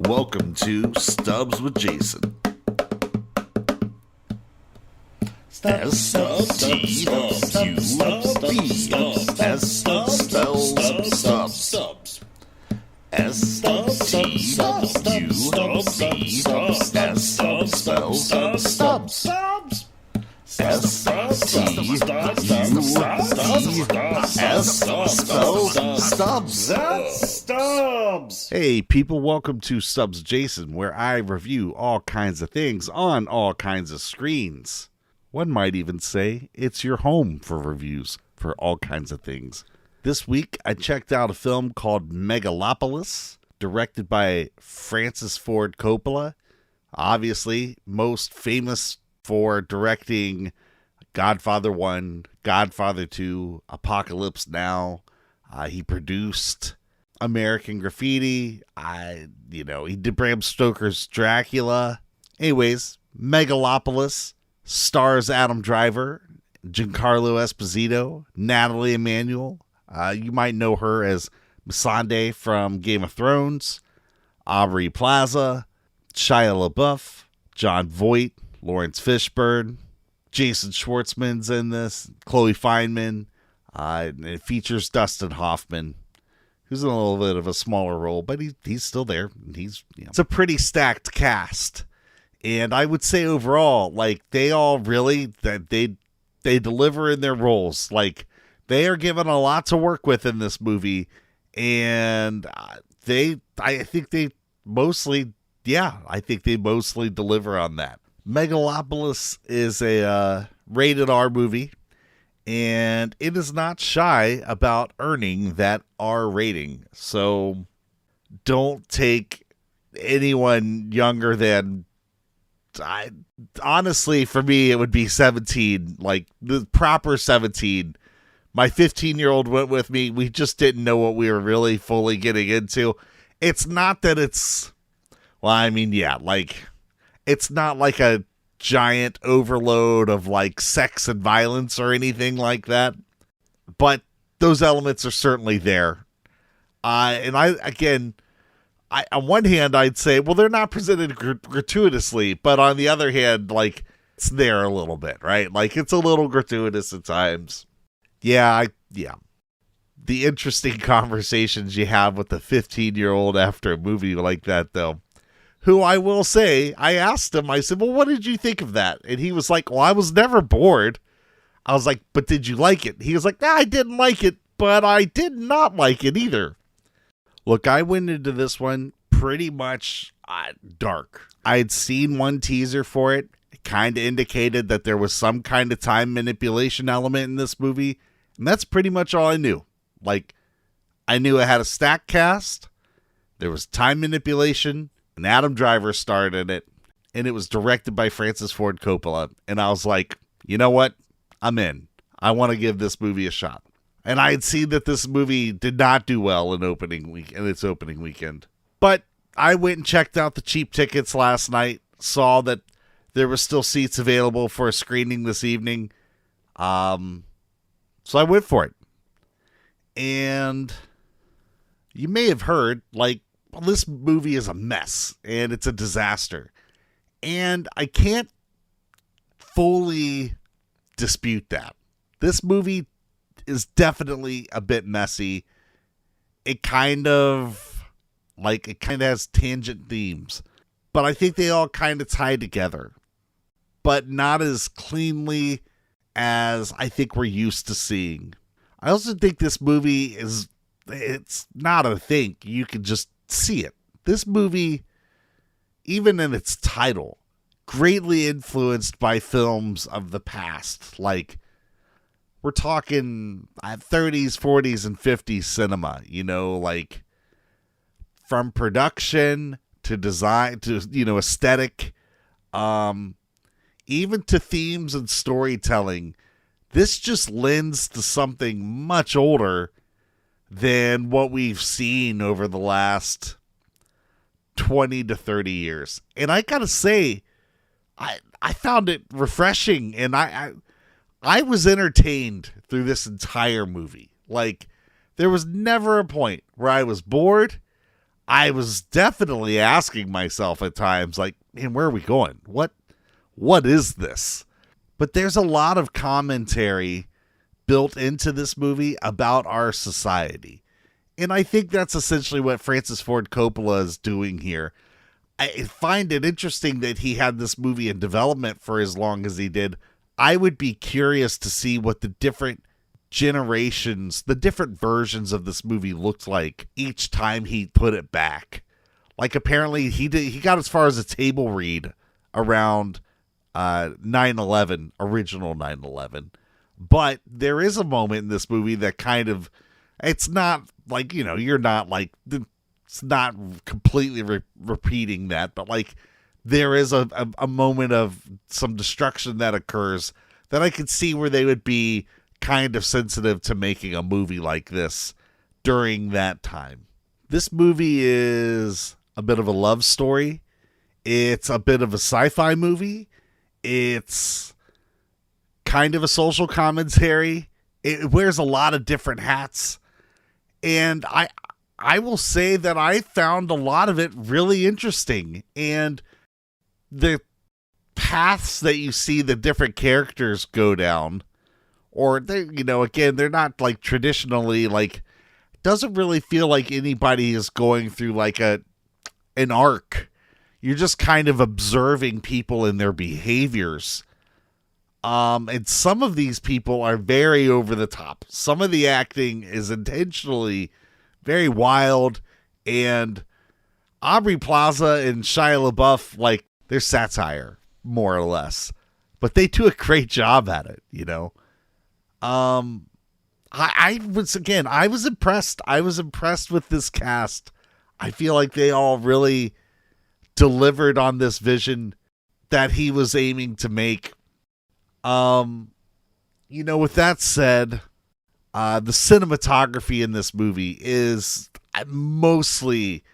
Welcome to Stubs with Jason. Stubs. Hey people, welcome to Stubs Jason, where I review all kinds of things on all kinds of screens. One might even say it's your home for reviews for all kinds of things. This week I checked out a film called Megalopolis, directed by Francis Ford Copola, obviously most famous for directing Godfather 1, Godfather 2, Apocalypse Now. He produced American Graffiti. He did Bram Stoker's Dracula. Anyways, Megalopolis stars Adam Driver, Giancarlo Esposito, Natalie Emanuel. You might know her as Missandei from Game of Thrones, Aubrey Plaza, Shia LaBeouf, Jon Voight, Lawrence Fishburne, Jason Schwartzman's in this, Chloe Fineman. It features Dustin Hoffman, who's in a little bit of a smaller role, but he's still there. It's a pretty stacked cast, and I would say overall, they all really they deliver in their roles. They are given a lot to work with in this movie, and I think they mostly deliver on that. Megalopolis is a rated R movie, and it is not shy about earning that R rating. So don't take anyone younger than, honestly, for me, it would be 17, the proper 17. My 15-year-old went with me. We just didn't know what we were really fully getting into. It's not that it's, it's not like a giant overload of sex and violence or anything like that, but those elements are certainly there. On one hand, I'd say, well, they're not presented gratuitously, but on the other hand, it's there a little bit, right? It's a little gratuitous at times. The interesting conversations you have with a 15-year-old after a movie like that, though. Who I will say, I asked him, I said, well, what did you think of that? And he was like, well, I was never bored. I was like, but did you like it? He was like, I didn't like it, but I did not like it either. Look, I went into this one pretty much dark. I had seen one teaser for it. It kind of indicated that there was some kind of time manipulation element in this movie. And that's pretty much all I knew. I knew it had a stacked cast. There was time manipulation. And Adam Driver starred in it, and it was directed by Francis Ford Coppola. And I was like, you know what? I'm in. I want to give this movie a shot. And I had seen that this movie did not do well in its opening weekend. But I went and checked out the cheap tickets last night, saw that there were still seats available for a screening this evening. So I went for it. And you may have heard, this movie is a mess, and it's a disaster. And I can't fully dispute that. This movie is definitely a bit messy. It kind of has tangent themes. But I think they all kind of tie together. But not as cleanly as I think we're used to seeing. I also think this movie it's not a thing. You can just see it. This movie, even in its title, greatly influenced by films of the past. We're talking 30s, 40s, and 50s cinema, from production to design to, aesthetic, even to themes and storytelling. This just lends to something much older than what we've seen over the last 20 to 30 years. And I gotta say, I found it refreshing, and I was entertained through this entire movie. There was never a point where I was bored. I was definitely asking myself at times, like, man, where are we going? What is this? But there's a lot of commentary built into this movie about our society. And I think that's essentially what Francis Ford Coppola is doing here. I find it interesting that he had this movie in development for as long as he did. I would be curious to see what the different generations, the different versions of this movie looked like each time he put it back. Like, apparently he got as far as a table read around 9/11, original 9/11. But there is a moment in this movie that kind of, it's not like, you're not like, it's not completely repeating that, but like there is a moment of some destruction that occurs that I could see where they would be kind of sensitive to making a movie like this during that time. This movie is a bit of a love story. It's a bit of a sci-fi movie. It's kind of a social commentary. It wears a lot of different hats. And I will say that I found a lot of it really interesting. And the paths that you see the different characters go down, or they, again, they're not like traditionally, like, doesn't really feel like anybody is going through like an arc. You're just kind of observing people and their behaviors. And some of these people are very over the top. Some of the acting is intentionally very wild, and Aubrey Plaza and Shia LaBeouf, like, they're satire, more or less. But they do a great job at it, I was impressed. I was impressed with this cast. I feel like they all really delivered on this vision that he was aiming to make. With that said, the cinematography in this movie is mostly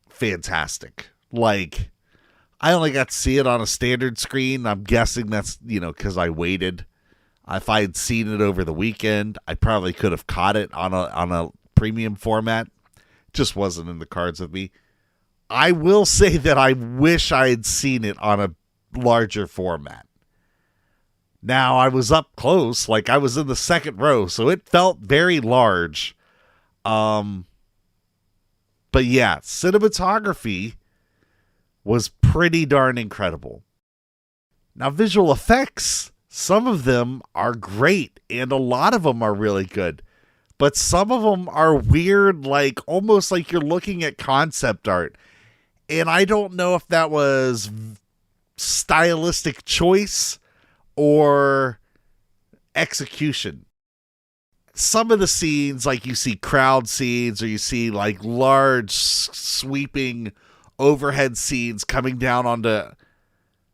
fantastic. Like, I only got to see it on a standard screen. I'm guessing that's, because I waited. If I had seen it over the weekend, I probably could have caught it on a premium format. Just wasn't in the cards with me. I will say that I wish I had seen it on a larger format. Now, I was up close, like I was in the second row, so it felt very large. But yeah, cinematography was pretty darn incredible. Now, visual effects, some of them are great, and a lot of them are really good. But some of them are weird, like almost like you're looking at concept art. And I don't know if that was stylistic choice or execution. Some of the scenes, like you see crowd scenes, or you see like large sweeping overhead scenes coming down onto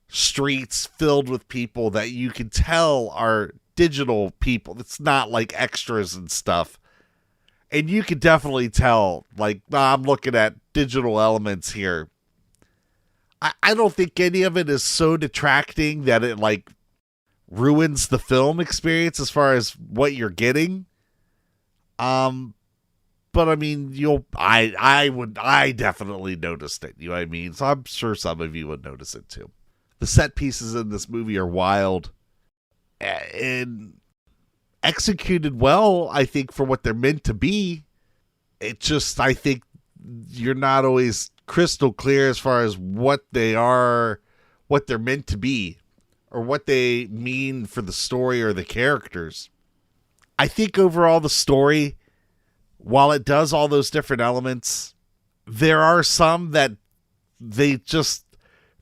streets filled with people that you can tell are digital people. It's not like extras and stuff. And you can definitely tell, like, I'm looking at digital elements here. I don't think any of it is so detracting that it like ruins the film experience as far as what you're getting. But I mean, I definitely noticed it. You know what I mean? So I'm sure some of you would notice it too. The set pieces in this movie are wild and executed well, I think, for what they're meant to be. It just, I think you're not always crystal clear as far as what they are, what they're meant to be, or what they mean for the story or the characters. I think overall the story, while it does all those different elements, there are some that they just,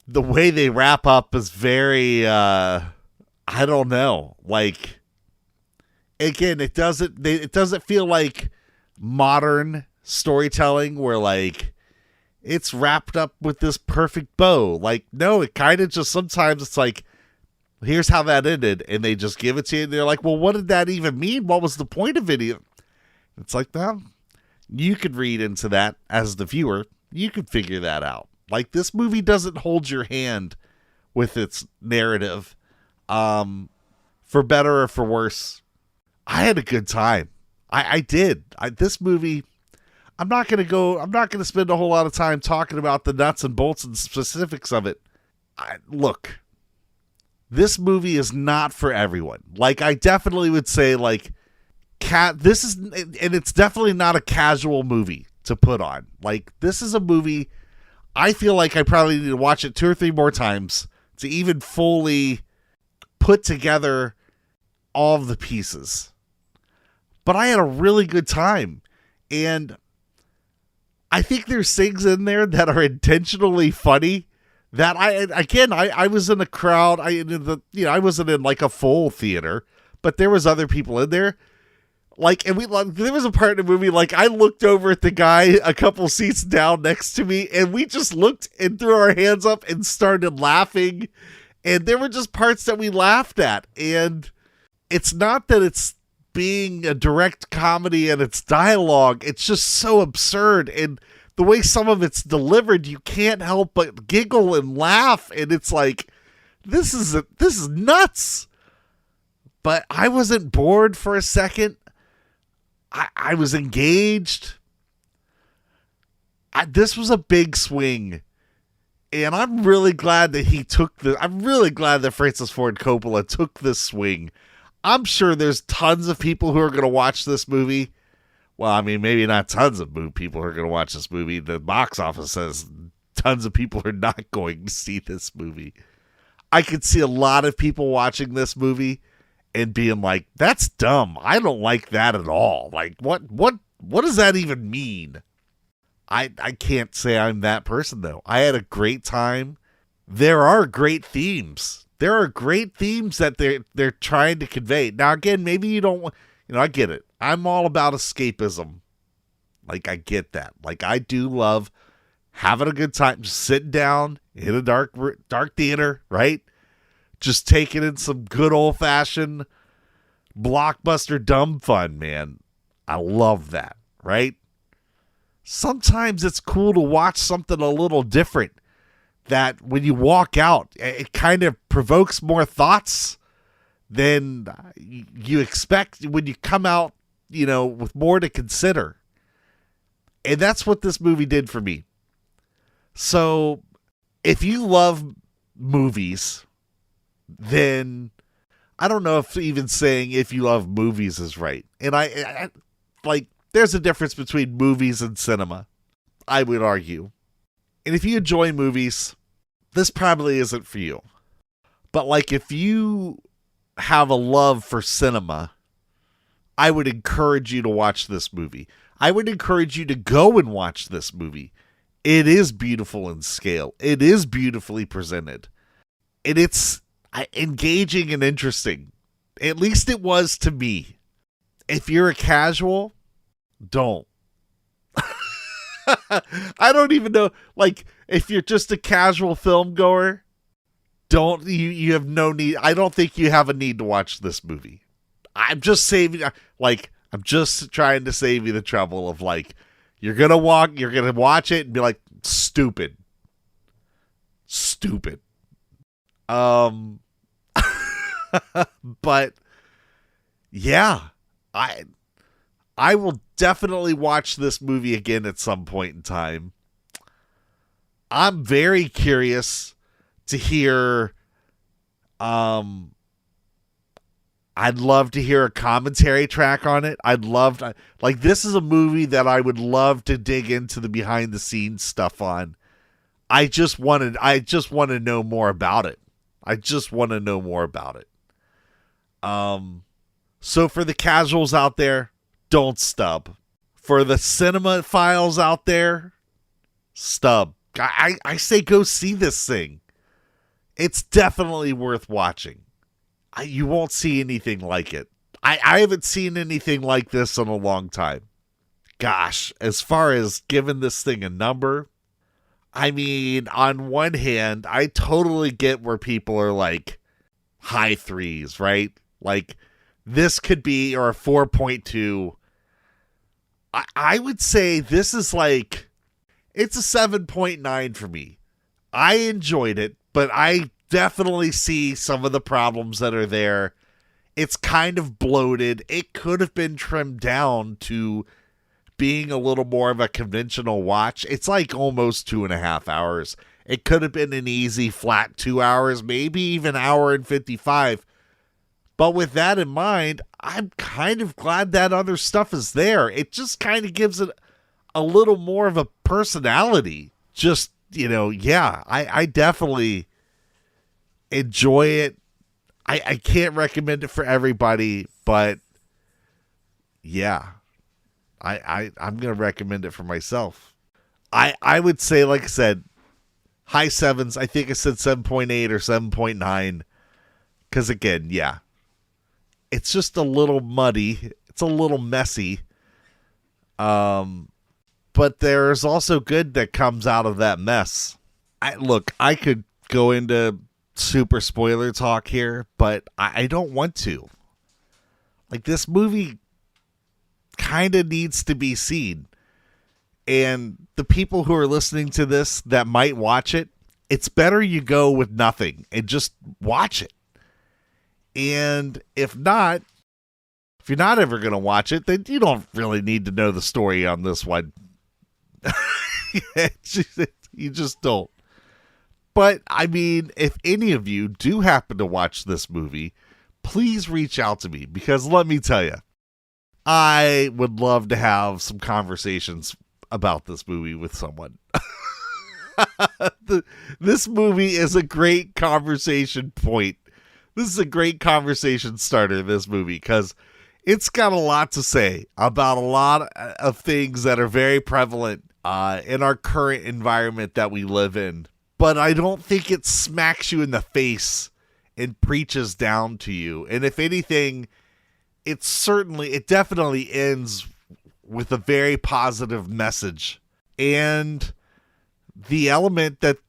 the way they wrap up is very, I don't know. Like, again, it doesn't feel like modern storytelling where like it's wrapped up with this perfect bow. Like, no, it kind of just, sometimes it's like, here's how that ended, and they just give it to you, and they're like, well, what did that even mean? What was the point of it? It's like, well, you could read into that as the viewer. You could figure that out. Like, this movie doesn't hold your hand with its narrative. For better or for worse, I had a good time. I did. This movie, I'm not going to spend a whole lot of time talking about the nuts and bolts and specifics of it. Look, this movie is not for everyone. Like, I definitely would say, like, this is, and it's definitely not a casual movie to put on. Like, this is a movie, I feel like I probably need to watch it 2 or 3 more times to even fully put together all of the pieces. But I had a really good time. And I think there's things in there that are intentionally funny that I was in a crowd. I wasn't in like a full theater, but there was other people in there. Like, and there was a part in the movie, like, I looked over at the guy a couple seats down next to me, and we just looked and threw our hands up and started laughing. And there were just parts that we laughed at. And it's not that it's being a direct comedy and it's dialogue. It's just so absurd. And the way some of it's delivered, you can't help but giggle and laugh. And it's like, this is nuts. But I wasn't bored for a second. I was engaged. This was a big swing. And I'm really glad that I'm really glad that Francis Ford Coppola took this swing. I'm sure there's tons of people who are going to watch this movie. Well, I mean, maybe not tons of people who are going to watch this movie. The box office says tons of people are not going to see this movie. I could see a lot of people watching this movie and being like, that's dumb. I don't like that at all. Like, what does that even mean? I can't say I'm that person, though. I had a great time. There are great themes. There are great themes that they're trying to convey. Now, again, maybe you don't, I get it. I'm all about escapism. Like, I get that. Like, I do love having a good time, just sitting down in a dark theater, right? Just taking in some good old-fashioned blockbuster dumb fun, man. I love that, right? Sometimes it's cool to watch something a little different that when you walk out, it kind of provokes more thoughts than you expect when you come out, with more to consider. And that's what this movie did for me. So if you love movies, then I don't know if even saying if you love movies is right. And I like, there's a difference between movies and cinema, I would argue. And if you enjoy movies, this probably isn't for you. But like, if you have a love for cinema, I would encourage you to watch this movie. I would encourage you to go and watch this movie. It is beautiful in scale. It is beautifully presented. And it's engaging and interesting. At least it was to me. If you're a casual, don't. I don't even know. Like, if you're just a casual film goer, don't. You have no need. I don't think you have a need to watch this movie. I'm just saving. Like, I'm just trying to save you the trouble of, like, you're gonna watch it and be like, stupid. But yeah, I will definitely watch this movie again at some point in time. I'm very curious to hear. I'd love to hear a commentary track on it. This is a movie that I would love to dig into the behind the scenes stuff on. I just want to know more about it. So for the casuals out there, don't stub. For the cinema files out there, stub. I say go see this thing. It's definitely worth watching. You won't see anything like it. I haven't seen anything like this in a long time. Gosh, as far as giving this thing a number, I mean, on one hand, I totally get where people are like high 3s, right? Like, this could be, or a 4.2. I would say this is like, it's a 7.9 for me. I enjoyed it, but I definitely see some of the problems that are there. It's kind of bloated. It could have been trimmed down to being a little more of a conventional watch, it's like almost 2.5 hours. It could have been an easy flat 2 hours, maybe even hour and 55. But with that in mind, I'm kind of glad that other stuff is there. It just kind of gives it a little more of a personality. Just, I definitely enjoy it. I can't recommend it for everybody, but yeah, I'm going to recommend it for myself. I would say, like I said, high 7s. I think I said 7.8 or 7.9. Because again, yeah, it's just a little muddy. It's a little messy. But there's also good that comes out of that mess. I could go into super spoiler talk here, but I don't want to. Like, this movie kind of needs to be seen. And the people who are listening to this that might watch it, it's better you go with nothing and just watch it. And if you're not ever going to watch it, then you don't really need to know the story on this one. You just don't. But, I mean, if any of you do happen to watch this movie, please reach out to me, because let me tell you, I would love to have some conversations about this movie with someone. This movie is a great conversation point. This is a great conversation starter, this movie, because it's got a lot to say about a lot of things that are very prevalent in our current environment that we live in. But I don't think it smacks you in the face and preaches down to you. And if anything, it definitely ends with a very positive message. And the element that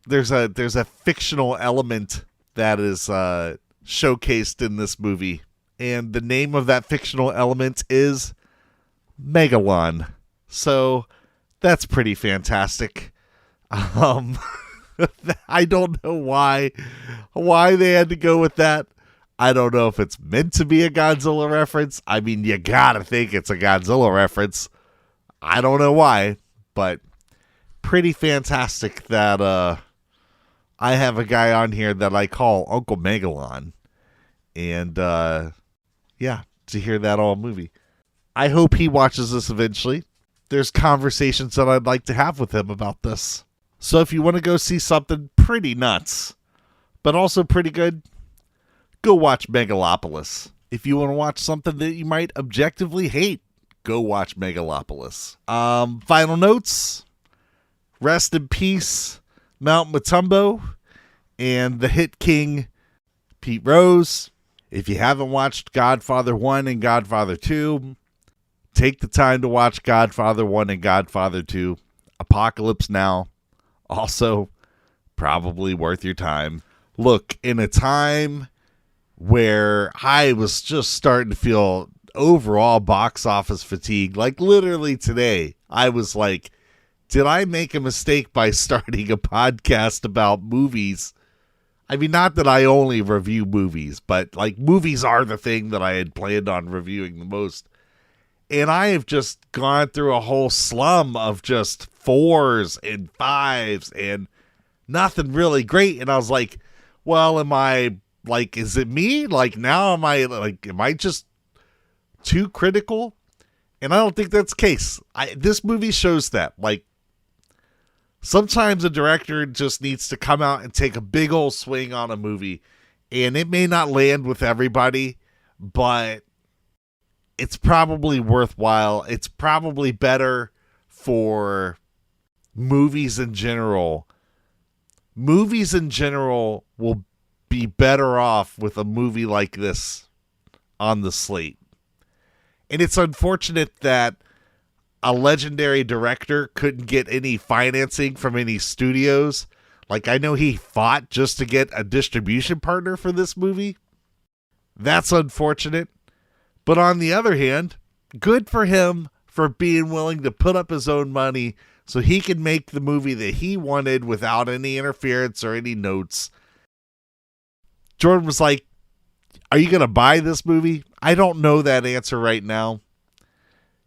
there's a fictional element that is showcased in this movie. And the name of that fictional element is Megalon. So that's pretty fantastic. I don't know why they had to go with that. I don't know if it's meant to be a Godzilla reference. I mean, you gotta think it's a Godzilla reference. I don't know why, but pretty fantastic that I have a guy on here that I call Uncle Megalon. And yeah, to hear that all movie. I hope he watches this eventually. There's conversations that I'd like to have with him about this. So if you want to go see something pretty nuts, but also pretty good, go watch Megalopolis. If you want to watch something that you might objectively hate, go watch Megalopolis. Final notes. Rest in peace, Mount Matumbo and the hit king, Pete Rose. If you haven't watched Godfather 1 and Godfather 2, take the time to watch Godfather 1 and Godfather 2. Apocalypse Now. Also, probably worth your time. Look, in a time where I was just starting to feel overall box office fatigue, like literally today, I was like, did I make a mistake by starting a podcast about movies? I mean, not that I only review movies, but like movies are the thing that I had planned on reviewing the most. And I have just gone through a whole slum of just 4s and 5s and nothing really great. And I was like, well, am I like, is it me? Like, now am I just too critical? And I don't think that's the case. This movie shows that. Like, sometimes a director just needs to come out and take a big old swing on a movie. And it may not land with everybody, but it's probably worthwhile. It's probably better for movies in general. Movies in general will be better off with a movie like this on the slate. And it's unfortunate that a legendary director couldn't get any financing from any studios. Like, I know he fought just to get a distribution partner for this movie. That's unfortunate. But on the other hand, good for him for being willing to put up his own money so he can make the movie that he wanted without any interference or any notes. Jordan was like, are you going to buy this movie? I don't know that answer right now.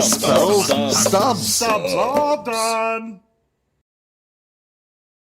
Stubs. All done.